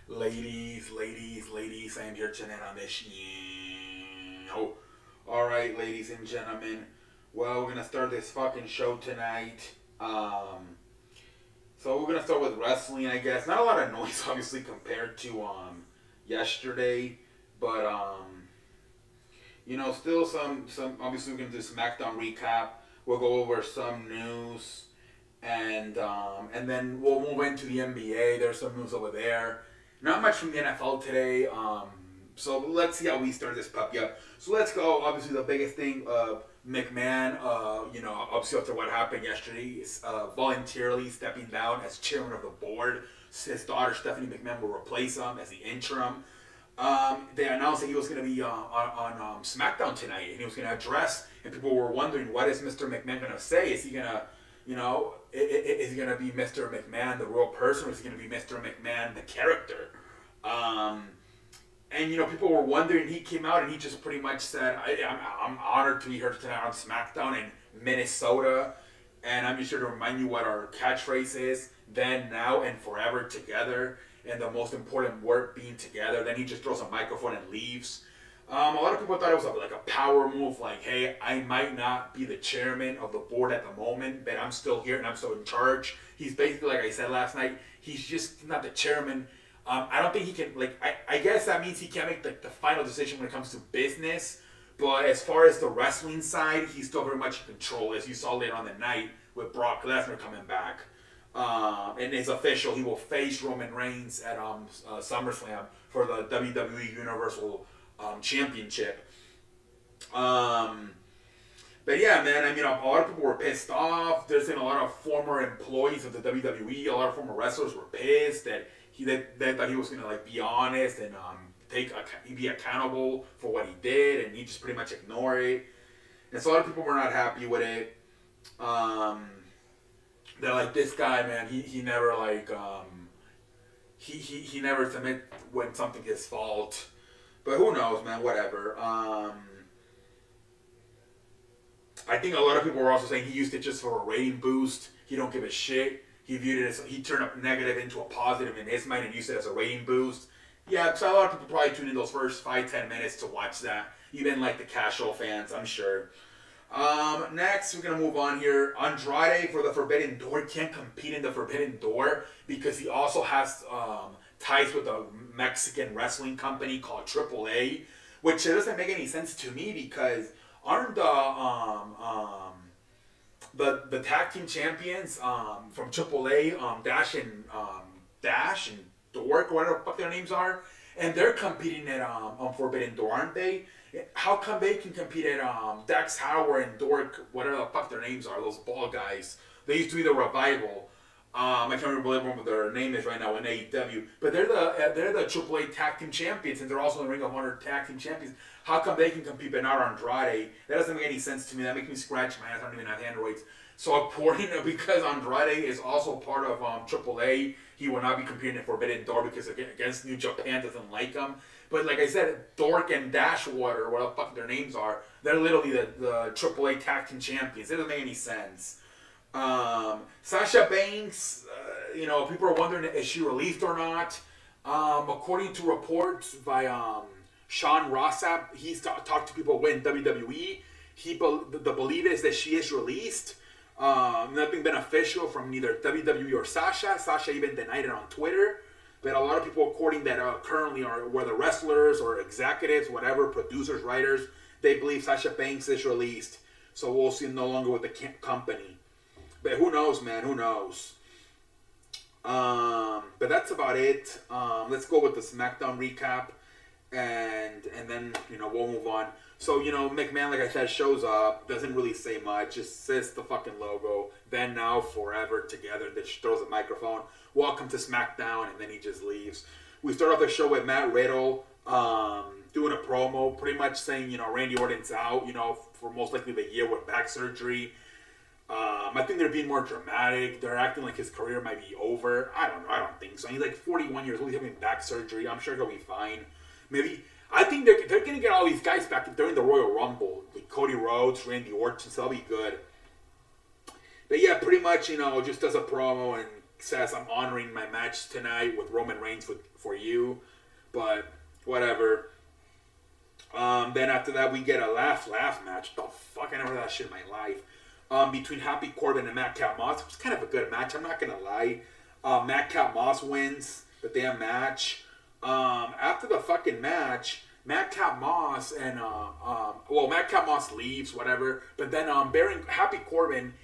Ladies, I am here tonight on this show. Alright, ladies and gentlemen. Well, we're gonna start this fucking show tonight. So we're gonna start with wrestling, I guess. Not a lot of noise, obviously, compared to yesterday, but still some. Obviously, we're gonna do Smackdown recap. We'll go over some news, and then we'll move into the NBA. There's some news over there. Not much from the NFL today. So let's see how we start this puppy up. So let's go. Obviously, the biggest thing, McMahon. Obviously after what happened yesterday, is voluntarily stepping down as chairman of the board. His daughter Stephanie McMahon will replace him as the interim. They announced that he was going to be on SmackDown tonight, and he was going to address. And people were wondering, what is Mr. McMahon going to say? Is he going to, is he going to be Mr. McMahon, the real person, or is he going to be Mr. McMahon, the character? And people were wondering. He came out and he just pretty much said, "I'm honored to be here tonight on SmackDown in Minnesota, and I'm just here to remind you what our catchphrase is: then, now, and forever together." And the most important word being together. Then he just throws a microphone and leaves. A lot of people thought it was like a power move, like, hey, I might not be the chairman of the board at the moment, but I'm still here and I'm still in charge. He's basically, like I said last night, he's just not the chairman. I don't think he can, I guess that means he can't make the final decision when it comes to business. But as far as the wrestling side, he's still very much in control, as you saw later on the night with Brock Lesnar coming back. And it's official, he will face Roman Reigns at SummerSlam for the WWE Universal Championship. But yeah, man, I mean, a lot of people were pissed off. There's been a lot of former employees of the WWE, a lot of former wrestlers were pissed that they thought he was gonna be honest and be accountable for what he did, and he just pretty much ignored it. And so a lot of people were not happy with it. They're like, this guy, man, he never he never submit when something is fault. But who knows, man, whatever. I think a lot of people were also saying he used it just for a rating boost. He don't give a shit. He viewed it as, he turned a negative into a positive in his mind and used it as a rating boost. Yeah, so a lot of people probably tuned in those first 5-10 minutes to watch that. Even like the casual fans, I'm sure. Next, we're going to move on here. Andrade for the Forbidden Door can't compete in the Forbidden Door because he also has ties with a Mexican wrestling company called AAA, which doesn't make any sense to me because aren't the tag team champions from AAA, Dash and Dork, or whatever the fuck their names are, and they're competing at on Forbidden Door, aren't they? How come they can compete at Dax Howard and Dork, whatever the fuck their names are, those bald guys? They used to be the Revival. I can't remember what their name is right now in AEW, but they're the AAA tag team champions, and they're also the Ring of Honor tag team champions. How come they can compete but not Andrade? That doesn't make any sense to me. That makes me scratch my ass. I don't even have androids. So according to, because Andrade is also part of AAA, he will not be competing in Forbidden Door because against New Japan doesn't like him. But like I said, Dork and Dashwater, whatever the fuck their names are, they're literally the AAA tag team champions. It doesn't make any sense. Sasha Banks, people are wondering is she released or not. According to reports by Sean Rossap, he's talked to people in WWE. The belief is that she is released. Nothing been official from neither WWE or Sasha. Sasha even denied it on Twitter. But a lot of people, according that currently are whether wrestlers or executives, whatever, producers, writers, they believe Sasha Banks is released. So we'll see no longer with the company. But who knows, man? Who knows? But that's about it. Let's go with the SmackDown recap, and then we'll move on. So McMahon, like I said, shows up, doesn't really say much, just says the fucking logo. Then, now, forever together. Then she throws a microphone. Welcome to SmackDown, and then he just leaves. We start off the show with Matt Riddle doing a promo, pretty much saying Randy Orton's out, for most likely the year with back surgery. I think they're being more dramatic. They're acting like his career might be over. I don't know. I don't think so. He's like 41 years old. He's having back surgery. I'm sure he'll be fine. Maybe. I think they're going to get all these guys back during the Royal Rumble. Like Cody Rhodes, Randy Orton. So that'll be good. But yeah, pretty much, just does a promo and says I'm honoring my match tonight with Roman Reigns for you, but whatever. Then after that, we get a laugh match. What the fuck? I never heard that shit in my life. Between Happy Corbin and Madcap Moss. It was kind of a good match. I'm not gonna lie. Madcap Moss wins the damn match. After the fucking match, Madcap Moss and Madcap Moss leaves, whatever. But then Happy Corbin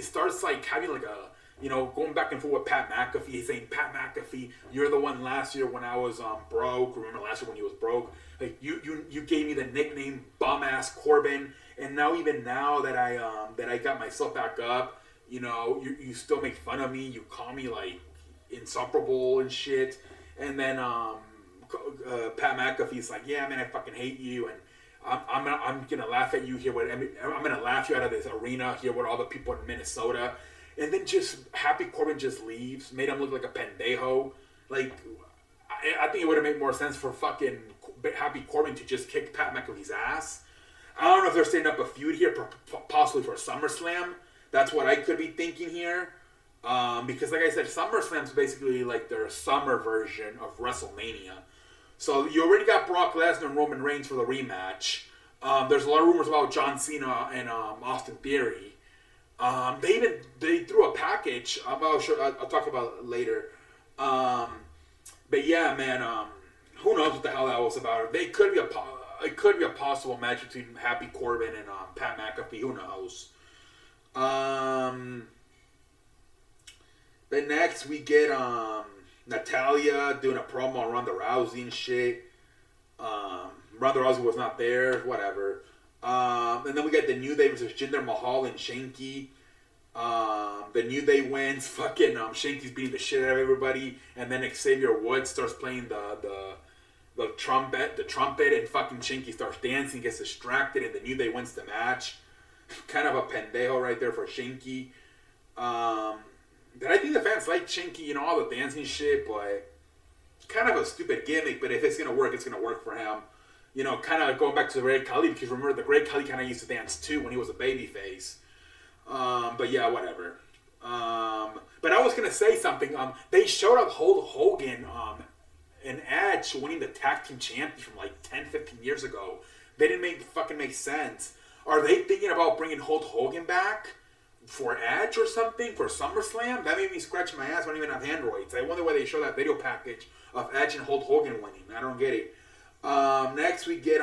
starts like having like a, you know, going back and forth with Pat McAfee. He's saying, Pat McAfee, you're the one last year when I was broke. Remember last year when he was broke? Like you gave me the nickname Bum Ass Corbin, and even now that I got myself back up, you know, you still make fun of me. You call me like insufferable and shit. And then Pat McAfee's like, yeah, man, I fucking hate you, and I'm gonna laugh at you here. I'm gonna laugh you out of this arena here with all the people in Minnesota. And then just Happy Corbin just leaves, made him look like a pendejo. Like, I think it would have made more sense for fucking Happy Corbin to just kick Pat McAfee's ass. I don't know if they're setting up a feud here, possibly for SummerSlam. That's what I could be thinking here. Because like I said, SummerSlam's basically like their summer version of WrestleMania. So you already got Brock Lesnar and Roman Reigns for the rematch. There's a lot of rumors about John Cena and Austin Theory. They threw a package. I'll talk about it later. But yeah, man. Who knows what the hell that was about? It could be a possible match between Happy Corbin and Pat McAfee. Who knows? Then next we get Natalya doing a promo on Ronda Rousey and shit. Ronda Rousey was not there. Whatever. And then we got the New Day versus Jinder Mahal and Shanky. The New Day wins. Fucking Shanky's beating the shit out of everybody, and then Xavier Woods starts playing the trumpet, and fucking Shanky starts dancing, gets distracted, and the New Day wins the match. Kind of a pendejo right there for Shanky. But I think the fans like Shanky, you know, all the dancing shit, but kind of a stupid gimmick. But if it's gonna work, it's gonna work for him. You know, kind of going back to the Great Khali, because remember, the Great Khali kind of used to dance too when he was a babyface. But yeah, whatever. But I was going to say something. They showed up Hulk Hogan and Edge winning the tag team champions from like 10, 15 years ago. They didn't make sense. Are they thinking about bringing Hulk Hogan back for Edge or something for SummerSlam? That made me scratch my ass. I don't even have androids. I wonder why they show that video package of Edge and Hulk Hogan winning. I don't get it. Next we get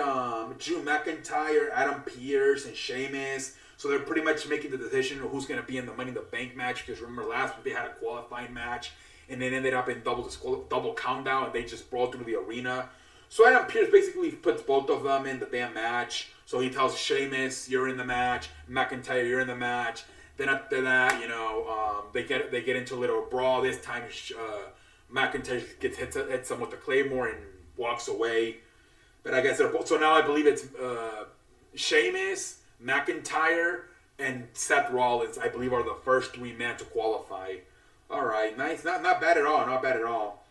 Drew McIntyre, Adam Pearce, and Sheamus. So they're pretty much making the decision of who's going to be in the Money in the Bank match. Because remember last week they had a qualifying match, and then ended up in double countdown, and they just brawled through the arena. So Adam Pearce basically puts both of them in the damn match. So he tells Sheamus, "You're in the match." McIntyre, "You're in the match." Then after that, you know, they get into a little brawl. This time, McIntyre hits him with the Claymore and walks away. But I guess they're both. So now I believe it's Sheamus, McIntyre, and Seth Rollins. I believe are the first three men to qualify. All right, nice, not bad at all. Not bad at all.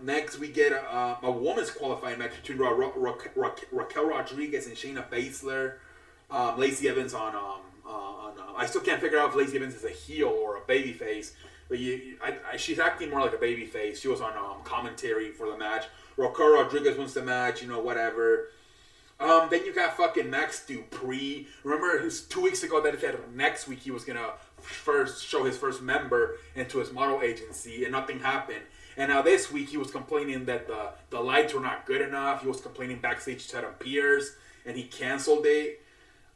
Next we get a women's qualifying match between Raquel Rodriguez and Shayna Baszler. Lacey Evans on I still can't figure out if Lacey Evans is a heel or a babyface, but she's acting more like a babyface. She was on commentary for the match. Raquel Rodriguez wins the match, you know, whatever. Then you got fucking Max Dupree. Remember, it was 2 weeks ago that he said next week he was gonna first show his first member into his model agency, and nothing happened. And now this week he was complaining that the lights were not good enough. He was complaining backstage to Adam Pearce, and he canceled it.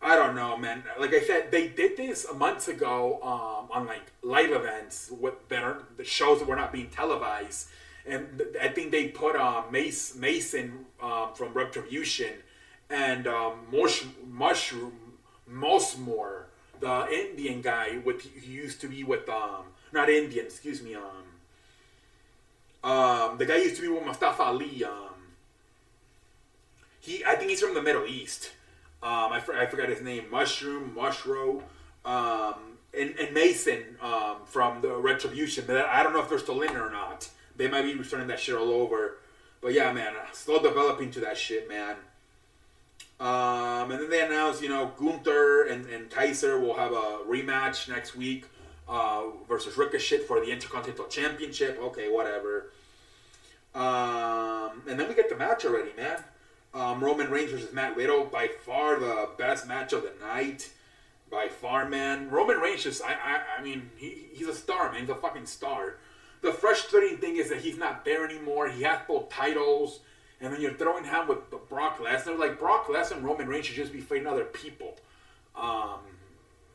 I don't know, man. Like I said, they did this months ago on like live events that are the shows that were not being televised, and I think they put Mason from Retribution and Mosmore, the Indian guy he used to be with not Indian, excuse me, the guy used to be with Mustafa Ali. I think he's from the Middle East. I forgot his name. Mushrow, and Mason from the Retribution. But I don't know if they're still in it or not. They might be returning that shit all over. But yeah, man, still developing to that shit, man. And then they announced, you know, Gunther and Kaiser will have a rematch next week. versus Ricochet for the Intercontinental Championship. Okay, whatever. And then we get the match already, man. Roman Reigns versus Matt Riddle, by far the best match of the night. By far, man. Roman Reigns just, I mean, he's a star, man. He's a fucking star. The frustrating thing is that he's not there anymore. He has both titles. And then you're throwing him with Brock Lesnar. Like, Brock Lesnar and Roman Reigns should just be fighting other people.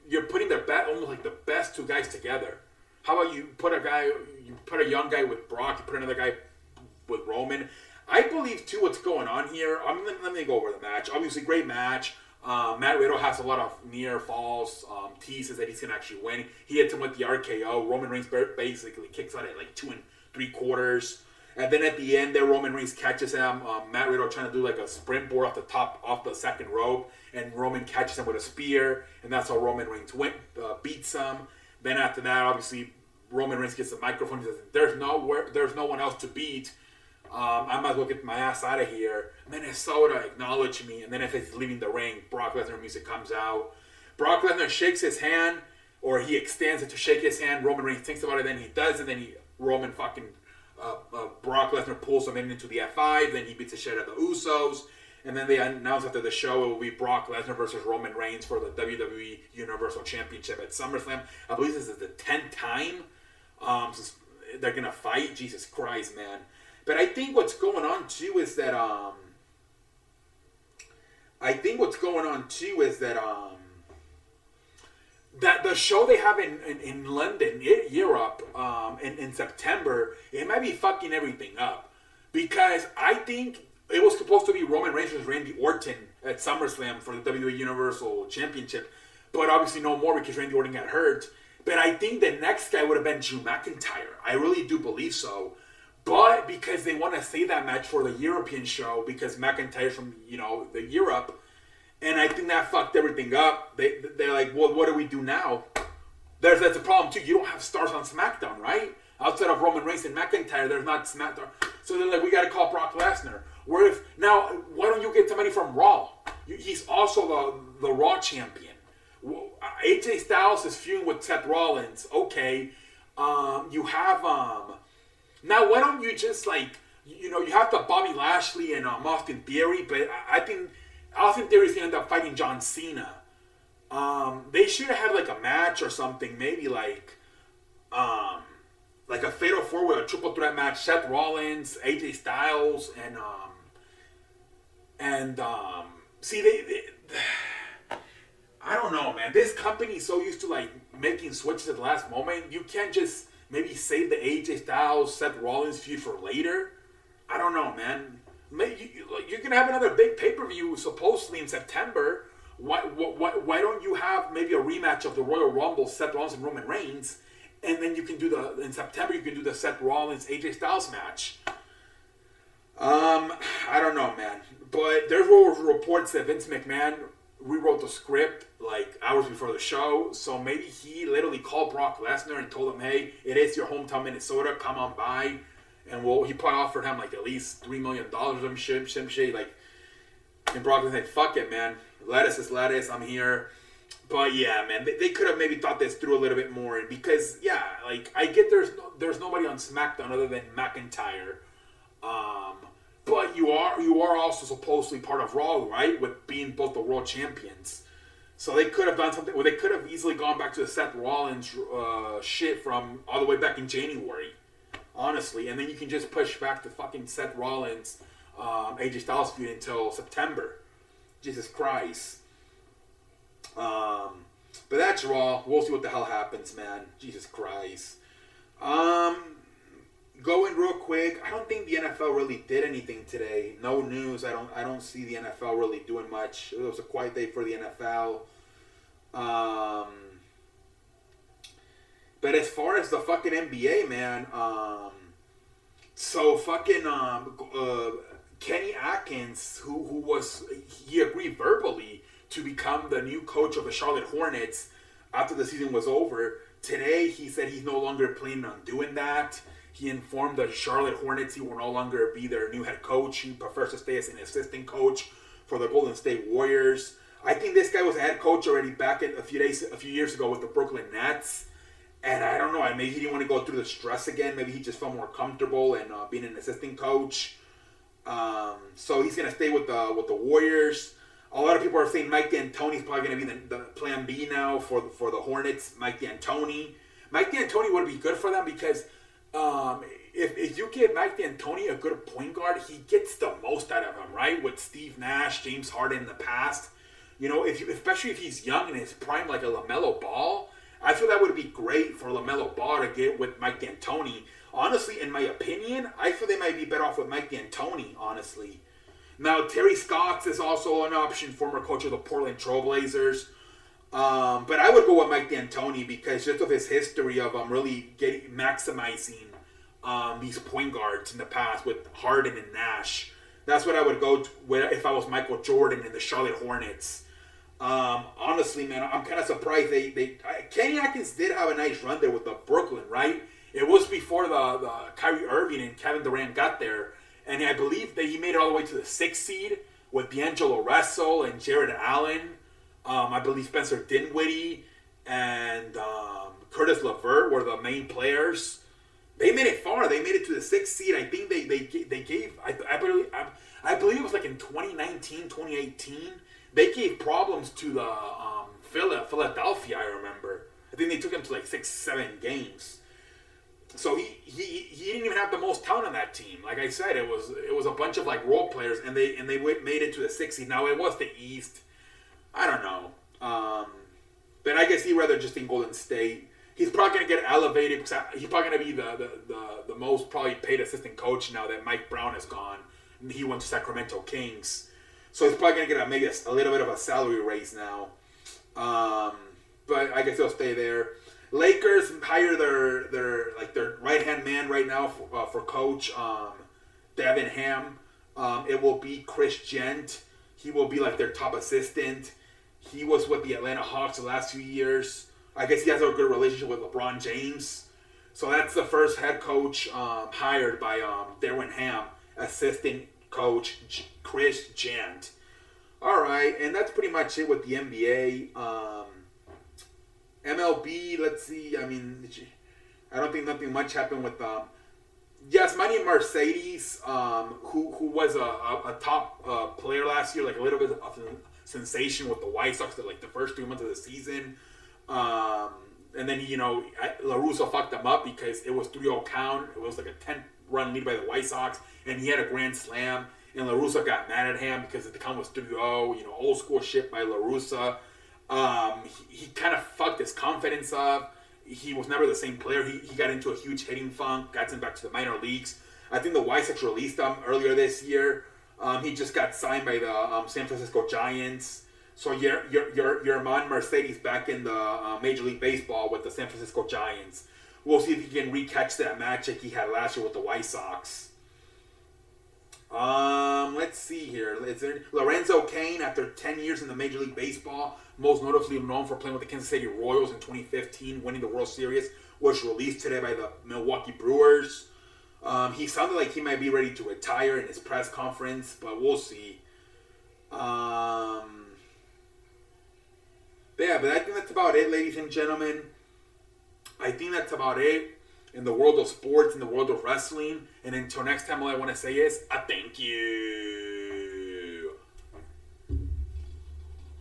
You're putting almost like the best two guys together. How about you put a young guy with Brock, you put another guy with Roman. I believe, too, what's going on here. Let me go over the match. Obviously, great match. Matt Riddle has a lot of near falls. Teases that he's going to actually win. He hits him with the RKO. Roman Reigns basically kicks out at like 2 3/4. And then at the end there, Roman Reigns catches him. Matt Riddle trying to do like a springboard off the second rope. And Roman catches him with a spear. And that's how Roman Reigns beats him. Then after that, obviously, Roman Reigns gets the microphone. He says, there's no one else to beat. I might as well get my ass out of here. Minnesota, acknowledge me. And then if he's leaving the ring, Brock Lesnar music comes out. Brock Lesnar shakes his hand, or he extends it to shake his hand. Roman Reigns thinks about it, then he does, and then Brock Lesnar pulls him into the F5. Then he beats the shit out of the Usos. And then they announce after the show it will be Brock Lesnar versus Roman Reigns for the WWE Universal Championship at SummerSlam. I believe this is the 10th time they're going to fight. Jesus Christ, man. But I think what's going on too is that that the show they have in London, Europe, in September, it might be fucking everything up. Because I think it was supposed to be Roman Reigns versus Randy Orton at SummerSlam for the WWE Universal Championship. But obviously no more because Randy Orton got hurt. But I think the next guy would have been Drew McIntyre. I really do believe so. But because they want to save that match for the European show, because McIntyre's from, the Europe, and I think that fucked everything up. They're like, well, what do we do now? That's a problem too. You don't have stars on SmackDown, right? Outside of Roman Reigns and McIntyre, there's not SmackDown. So they're like, we got to call Brock Lesnar. Now, why don't you get somebody from Raw? He's also the Raw champion. AJ Styles is feuding with Seth Rollins. Okay, you have now, why don't you just, you have the Bobby Lashley and Austin Theory, but I think Austin Theory's going to end up fighting John Cena. They should have had, a match or something, maybe, like a Fatal 4-Way, a triple threat match, Seth Rollins, AJ Styles, and I don't know, man. This company's so used to, making switches at the last moment. You can't just maybe save the AJ Styles, Seth Rollins feud for later. I don't know, man. Maybe you're gonna have another big pay-per-view supposedly in September. Why don't you have maybe a rematch of the Royal Rumble, Seth Rollins and Roman Reigns, and then you can do in September you can do the Seth Rollins AJ Styles match. I don't know, man. But there were reports that Vince McMahon rewrote the script hours before the show, so maybe he literally called Brock Lesnar and told him, hey, it is your hometown Minnesota, come on by, and he probably offered him at least $3 million or some shit, and Brock was like, fuck it, man, lettuce is lettuce, I'm here. But yeah, man, they could have maybe thought this through a little bit more, because I get there's nobody on SmackDown other than McIntyre, but you are also supposedly part of Raw, right? With being both the world champions. So they could have done something, or they could have easily gone back to the Seth Rollins shit from all the way back in January, honestly. And then you can just push back the fucking Seth Rollins, AJ Styles feud until September. Jesus Christ. But that's Raw. We'll see what the hell happens, man. Jesus Christ. Going real quick, I don't think the NFL really did anything today. No news. I don't see the NFL really doing much. It was a quiet day for the NFL. But as far as the fucking NBA, man, so fucking Kenny Atkins, he agreed verbally to become the new coach of the Charlotte Hornets after the season was over. Today, he said he's no longer planning on doing that. He informed the Charlotte Hornets he will no longer be their new head coach. He prefers to stay as an assistant coach for the Golden State Warriors. I think this guy was a head coach already back a few years ago with the Brooklyn Nets. And I don't know, maybe he didn't want to go through the stress again. Maybe he just felt more comfortable and being an assistant coach. So he's going to stay with the Warriors. A lot of people are saying Mike D'Antoni's probably going to be the plan B now for the Hornets. Mike D'Antoni would be good for them because if you give Mike D'Antoni a good point guard, he gets the most out of him, right? With Steve Nash, James Harden in the past. You know, especially if he's young in his prime like a LaMelo Ball, I feel that would be great for LaMelo Ball to get with Mike D'Antoni. Honestly, in my opinion, I feel they might be better off with Mike D'Antoni, honestly. Now, Terry Stotts is also an option, former coach of the Portland Trailblazers. But I would go with Mike D'Antoni because just of his history of really maximizing these point guards in the past with Harden and Nash. That's what I would go with if I was Michael Jordan and the Charlotte Hornets. Honestly, man, I'm kind of surprised Kenny Atkins did have a nice run there with the Brooklyn, right? It was before the Kyrie Irving and Kevin Durant got there, and I believe that he made it all the way to the 6th seed with D'Angelo Russell and Jared Allen. I believe Spencer Dinwiddie and Curtis LeVert were the main players. They made it far. They made it to the 6th seed. I think they gave. I believe it was like in 2019, 2018. They gave problems to the Philadelphia, I remember. I think they took him to like 6-7 games. So he didn't even have the most talent on that team. Like I said, it was a bunch of like role players, and they made it to the 6th seed. Now it was the East. I don't know. But I guess he'd rather just in Golden State. He's probably going to get elevated because he's probably going to be the most probably paid assistant coach now that Mike Brown is gone. He went to Sacramento Kings. So he's probably going to get maybe a little bit of a salary raise now. But I guess he'll stay there. Lakers hire their right-hand man right now for coach, Devin Ham. It will be Chris Gent. He will be like their top assistant. He was with the Atlanta Hawks the last few years. I guess he has a good relationship with LeBron James. So that's the first head coach hired by Darwin Ham, assistant coach Chris Gent. All right, and that's pretty much it with the NBA. MLB, let's see. I mean, I don't think nothing much happened with Yasmani Mercedes, who was a top player last year, like a little bit of a sensation with the White Sox at like the first 3 months of the season. And then, La Russa fucked him up because it was 3-0 count. It was like a 10-run lead by the White Sox, and he had a grand slam. And La Russa got mad at him because the count was 3-0. Old school shit by La Russa. He kind of fucked his confidence up. He was never the same player. He got into a huge hitting funk, got him back to the minor leagues. I think the White Sox released him earlier this year. He just got signed by the San Francisco Giants. So your man Mercedes back in the Major League Baseball with the San Francisco Giants. We'll see if he can recatch that magic he had last year with the White Sox. Let's see here. Is there Lorenzo Kane, after 10 years in the Major League Baseball, most notably known for playing with the Kansas City Royals in 2015, winning the World Series, was released today by the Milwaukee Brewers. He sounded like he might be ready to retire in his press conference, but we'll see. Yeah, but I think that's about it, ladies and gentlemen. I think that's about it in the world of sports, in the world of wrestling. And until next time, all I want to say is, I thank you.